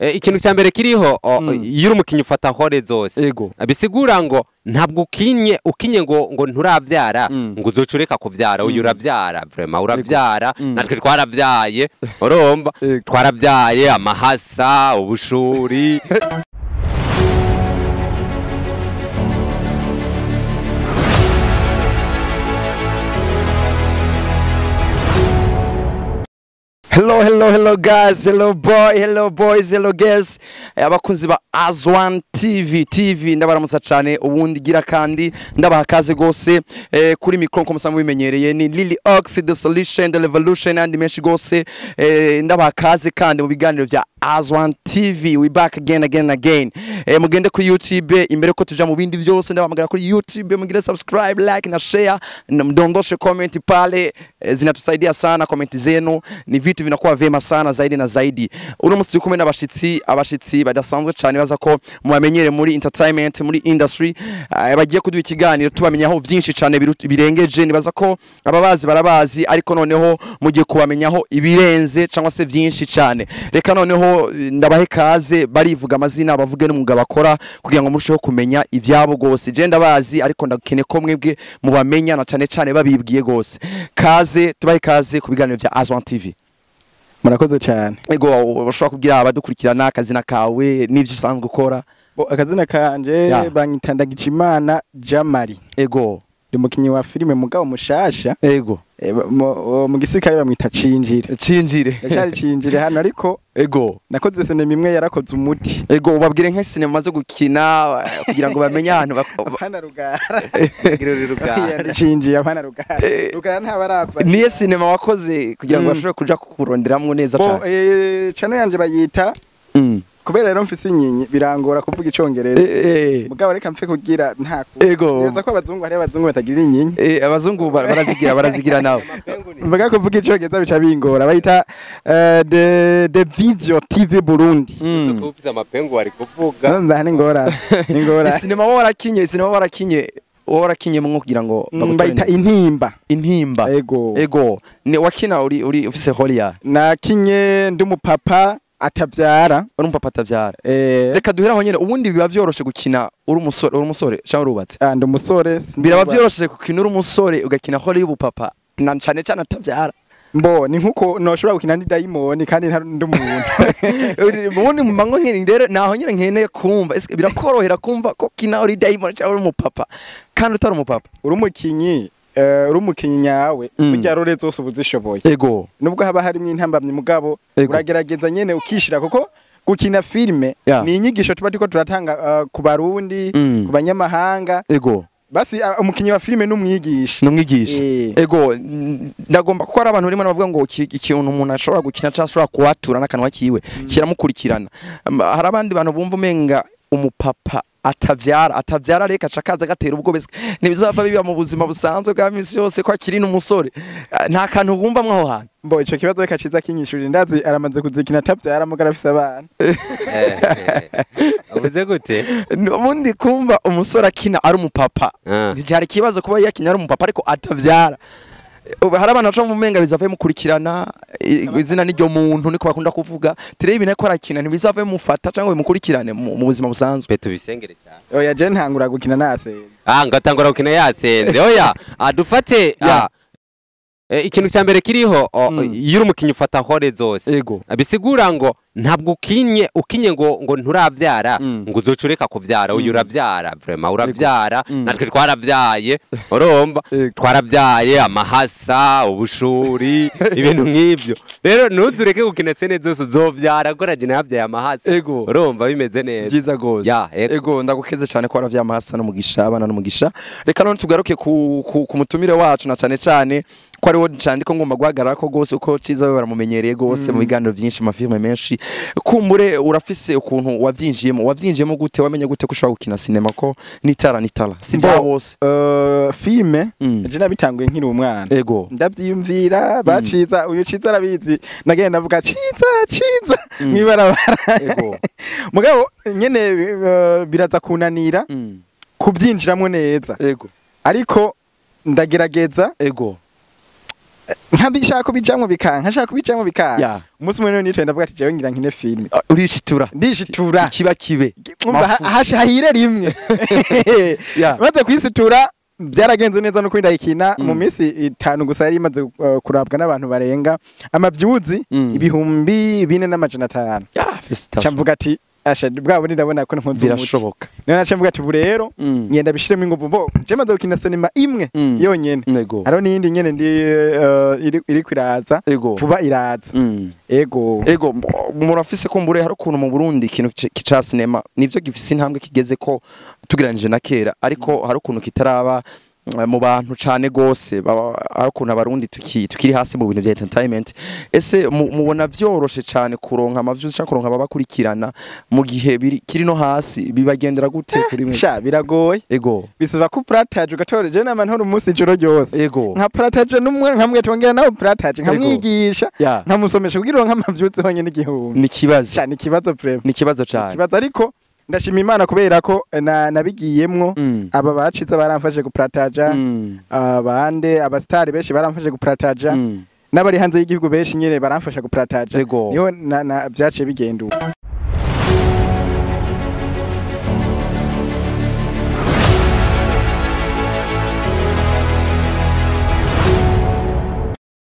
ikintu cya mbere kiriho iyo umukinyi ufata hore zose bisigura ngo ntabwo ukinye ngo nturavyara ngo uzocureka kuvyara uyu uravyara vraiment uravyara natwe twaravyaye urumva twaravyaye amahasa ubushuri Hello guys, hello boys, hello girls. Abakunzi ba As1 TV ndabaramutsa cyane ubundi gira kandi ndabaha kaze gose kuri micro ko musanzwe bimenyereye ni Lily Ox the solution the revolution and meshi gose ndabaha kaze kandi mu biganiro bya As1 TV we back again mugende kuri YouTube imbere ko tuja mu bindi byose ndabamagara kuri YouTube mugire subscribe like na share mdondoshe comment pale zinatusaidia sana comment zenu ni vitu vinakuwa vema sana zaidi na zaidi uno musi kumwe n'abashitsi badasanzwe cyane baza ko mubamenyere muri entertainment muri industry bagiye kuduha ikiganiro tubamenyaho byinshi cyane birengeje nibaza ko ababazi barabazi ariko noneho mugiye kubamenyaho ibirenze cyangwa se byinshi cyane reka noneho ndabahe kaze barivuga amazina bavuge n'umugabo akora kugira ngo murusheho kumenya ibyabo gose je ndabazi ariko ndakene ko mwebwe mubamenya na cyane babibwiye gose kaze tubahe kaze ku biganiro bya As1 TV. Murakoze cyane. Ego bashobora kugira abadukurikirana akazina kawe n'ivyo usanzwe ukora. Akazina kanje banyitandagije Imana Jamari. Ego ndi mukinyi wa filime mugabo mushasha. Ego mu gisirikare bamwita Cinjire. Yashari Cinjire hano ariko ego nakoze sinema imwe yarakoze umuti. Ego ubabwire nke sinema maze gukina kugira ngo bamenye ahantu abana rugara. Rugara. Cinjire abana rugara. Rugara ntabarapa. Niye sinema wakoze kugira ngo bashobore kuja kukuronderamwe neza cyane. Channel yanje bayita kubera rero mfise inyinyi birangora kuvuga icongereza mugabo reka mfe kugira ntako neza ko abazungu hari abazungu batagira inyinyi abazungu barazigira nawe mvuga ko kuvuga icongereza bica bingora bayita the video TV Burundi tukufisa amapengo ari kuvuga ndahani ngora sinema warakinye mwo kugira ngo bayita intimba ego ni wakina uri ufise holia nakinye ndi umupapa atavyara uri umupapa atavyara reka duheraho nyene ubundi biba vyoroshe gukina uri umusore cyangwa urubatse ndi umusore biraba vyoroshe gukina uri umusore ugakina holi y'ubupapa na cyane atavyara mbo ni nkuko noshobora gukina ndi daimoni kandi ndi umuntu ubundi mu mango nk'indere naho nyene nkene kumva birakorohera kumva ko kina uri daimoni cyangwa uri umupapa kandi utari umupapa uri umukinyi umukinyi nyawe burya rore zose ubuzishoboye ego nubwo haba harimo intambamye mugabo uragerageza nyene ukishira kuko gukina filme ni inyigisho tuba turiko turatanga ku barundi ku banyamahanga ego basi umukinyi wa filme n'umwigisha ego ndagomba ko ari abantu rimwe bavuga ngo ikintu umuntu ashobora gukina cyangwa ashobora kuwatura n'akanwa kiwe kiramukurikirana hari abandi bantu bumva umenga umupapa atavyara reka cakaza gatera ubwo bese nibizava biba mu buzima busanzwe bwa misi yose ko akiri n'umusore nta kantu bumva mwaho hantu mbo ico kibazo reka Ciza kinyishurira ndazi aramaze kuzikina atavyara mugara afise abana uvuze gute ubundi kumva umusore akina ari umupapa hari kibazo kuba yakina ari umupapa ariko atavyara hari abantu baca mu menga bizava mukurikirana izina n'iryo muntu niko bakunda kuvuga tere ibintu ko arakina ntibizava mufata cyangwa bimukurikirane mu buzima busanzwe pe tubisengere cyane oya je ntangura gukina nasenze ngatangura gukina yasenze oya adufate ikintu cya mbere kiriho iyo umukinyi ufata hore zose bisigura ngo ntabwo ukinye ngo nturavyara ngo uzocureka kuvyara uyu uravyara vraiment uravyara natwe twaravyaye urumva twaravyaye amahasa ubushuri ibintu nk'ibyo rero ntuzureke gukina sene zose uzovyara ko ragina yavyaye amahasa urumva bimeze neza byiza gose ego ndagukeze cyane ko waravyaye amahasa n'umugisha abana n'umugisha reka none tugaruke ku mutumire wacu na cyane ko ari wo cyandiko ngomba guhagarara ko gose uko Ciza we baramumenyereye gose mu biganiro byinshi mafilme menshi kumbure urafise ukuntu wavyinjiyemo gute wamenye gute ko ushobora gukina sinema ko nitara si bya bose filme je nabitanguye nkiri umwana ego ndavyiyumvira baciza uyu Ciza arabizi nagenda navuga Ciza mwibarabara ego mugabo nyene biraza kunanira kubyinjiramo neza ego ariko ndagerageza ego nkabishaka bijamwe bikanka nshaka kubijamwe bikanka umunsi umwe nitwe ndavuga ati jewe ngira nkine film ndishitura kiba kibe hahire rimwe maze kwisitura byaragenze neza no kwindayikina mu minsi 5 gusa yari imaze kurabwa n'abantu barenga amavyuzi ibihumbi 4,500 camvuga ati asha bwabo ndabona ko nkunze birashoboka none nace mvuga ati burero ngenda bishiremo inguvu bo je maze gukina cinema imwe yonyene aro nindi nyene ndi iri kwiraza vuba iraza ego murafise ko mbure hari ukuntu mu Burundi ikintu kica cinema nivyo gifise intambwe kigeze ko tugeranije na kera ariko hari ukuntu kitaraba mu bantu cane gose ari ukuntu abarundi tukiri hasi mu bintu bya entertainment ese mubona vyoroshe cane kuronka amavyuzi cyangwa kuronka ababakurikirana mu gihe kiri no hasi bibagendera gute kuri mwe biragoye bisaba ko pratage ugatoreje n'abantu horo umunsi ijoro ryose nka pratage n'umwe nkamwe tongera nawe pratage nkamwigisha nkamusomesha kugira ngo nk'amavyuzi honye n'igihumbi ni kibazo cyane kibazo prem ni kibazo cyane kibazo ariko ndashima Imana kubera ko nabigiyemwo aba baciza baramfashe guprataja abande abastari benshi baramfashe guprataja n'abari hanze y'igihugu benshi nyene baramfasha guprataja niho byaciye bigenduka